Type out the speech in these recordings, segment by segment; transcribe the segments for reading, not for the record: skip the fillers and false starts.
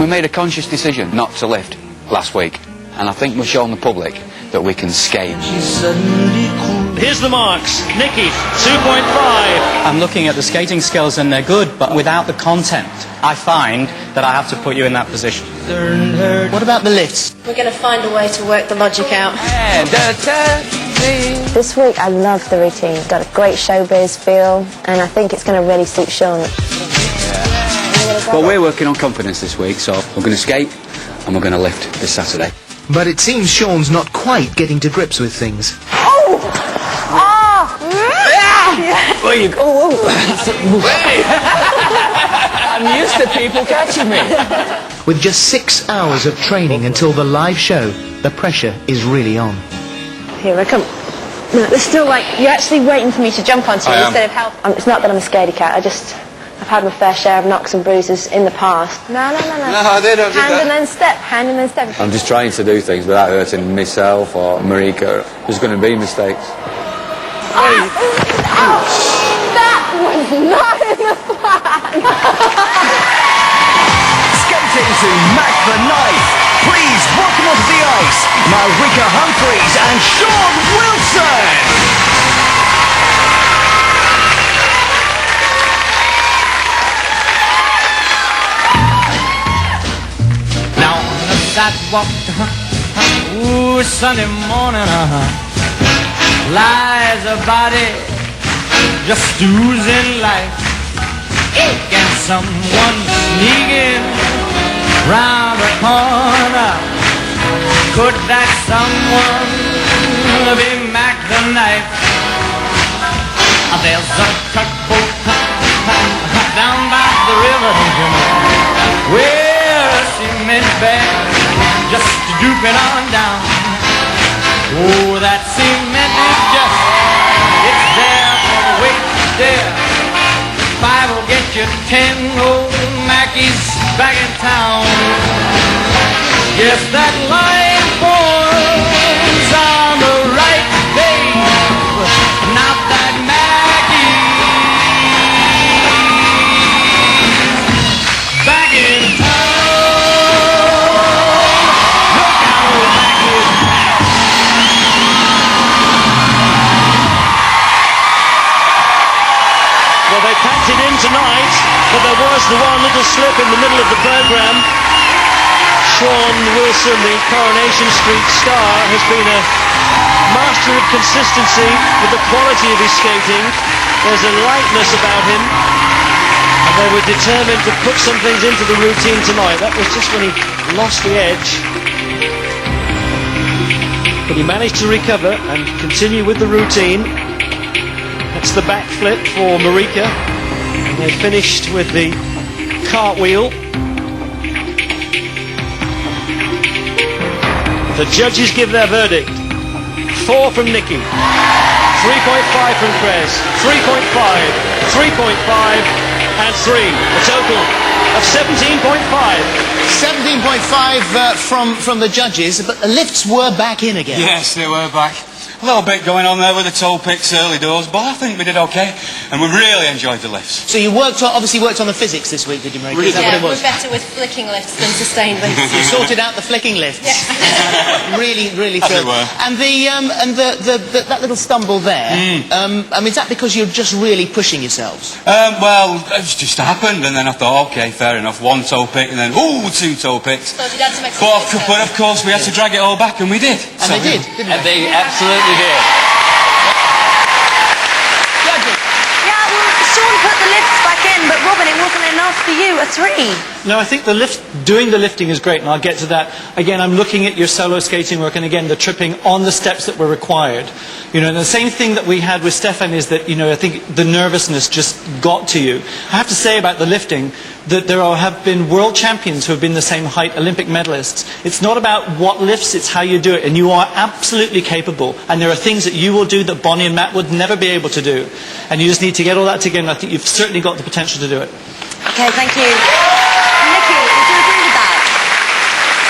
we made a conscious decision not to lift last week, and I think we've shown the public that we can skate. Here's the marks. Nicky, 2.5. I'm looking at the skating skills and they're good, but without the content, I find that I have to put you in that position. What about the lifts? We're going to find a way to work the logic out. This week I loved the routine. Got a great showbiz feel, and I think it's going to really suit Sean. Well, we're working on confidence this week, so we're going to skate and we're going to lift this Saturday. But it seems Sean's not quite getting to grips with things. Oh! Oh! Where you go? I'm used to people catching me. With just 6 hours of training until the live show, the pressure is really on. Here I come. No, there's still like, you're actually waiting for me to jump onto you instead of help. It's not that I'm a scaredy cat, I've had my fair share of knocks and bruises in the past. No. No, I didn't do Hand that. and then step, hand and then step. I'm just trying to do things without hurting myself or Marika. There's going to be mistakes. Ouch! That was not in the plan! Skating to Mack the Knife. Please welcome onto the ice, Marika Humphreys and Sean Wilson. Sidewalk, ooh, Sunday morning, lies a body just oozing life. And someone sneaking round the corner. Could that someone be Mack the Knife? There's a tugboat down by the river, where a cement bag just drooping on down. Oh, that cement is just, it's there for the weight to dare. 5 will get you 10, old Mackie's back in town. Yes, that line forms on the right day. Not that Mackie's back in town. Tonight, but there was the one little slip in the middle of the program. Sean Wilson, the Coronation Street star, has been a master of consistency with the quality of his skating. There's a lightness about him, and they were determined to put some things into the routine tonight. That was just when he lost the edge, but he managed to recover and continue with the routine. That's the backflip for Marika. And they finished with the cartwheel. The judges give their verdict. 4 from Nicky, 3.5 from Krez, 3.5, 3.5 and 3. A total of 17.5. 17.5 from the judges, but the lifts were back in again. Yes, they were back. A little bit going on there with the toe picks early doors, but I think we did okay, and we really enjoyed the lifts. So you obviously worked on the physics this week, did you, Marika? Is that what it was? We're better with flicking lifts than sustained lifts. You sorted out the flicking lifts. Yeah. really As thrilled. it were. And that little stumble there. I mean, is that because you're just really pushing yourselves? Well, it just happened, and then I thought, okay, fair enough, 1 toe pick, and then 2 toe picks. So you had to make But of course, we had to drag it all back, and we did. And they did, didn't they? And they absolutely did. Yeah, well, Sean put the lifts back in, but Robin, it wasn't enough for you, a 3. No, I think doing the lifting is great, and I'll get to that. Again, I'm looking at your solo skating work, and again, the tripping on the steps that were required. You know, and the same thing that we had with Stefan is that, you know, I think the nervousness just got to you. I have to say about the lifting that there have been world champions who have been the same height, Olympic medalists. It's not about what lifts, it's how you do it, and you are absolutely capable. And there are things that you will do that Bonnie and Matt would never be able to do. And you just need to get all that together, and I think you've certainly got the potential to do it. Okay, thank you. Nicky, would you agree with that?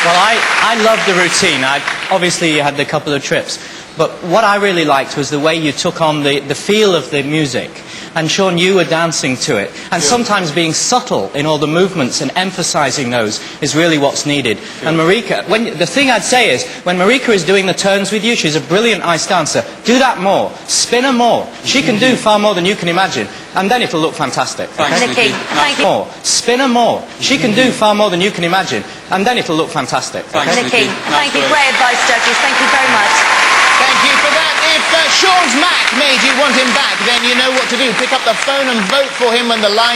Well, I loved the routine. Obviously, you had the couple of trips. But what I really liked was the way you took on the feel of the music. And Sean, you were dancing to it. And sometimes being subtle in all the movements and emphasising those is really what's needed. And Marika, the thing I'd say is, when Marika is doing the turns with you, she's a brilliant ice dancer. Do that more. Spin her more. She can do far more than you can imagine. And then it'll look fantastic. Thanks, Nicky. Thank you. More. Spin her more. She can do far more than you can imagine. And then it'll look fantastic. Thanks, Nicky. Thank you. Great advice, judges. Thank you very much. Thank you for that. If Sean's Mack made you want him back, then you know what to do. Pick up the phone and vote for him when the lines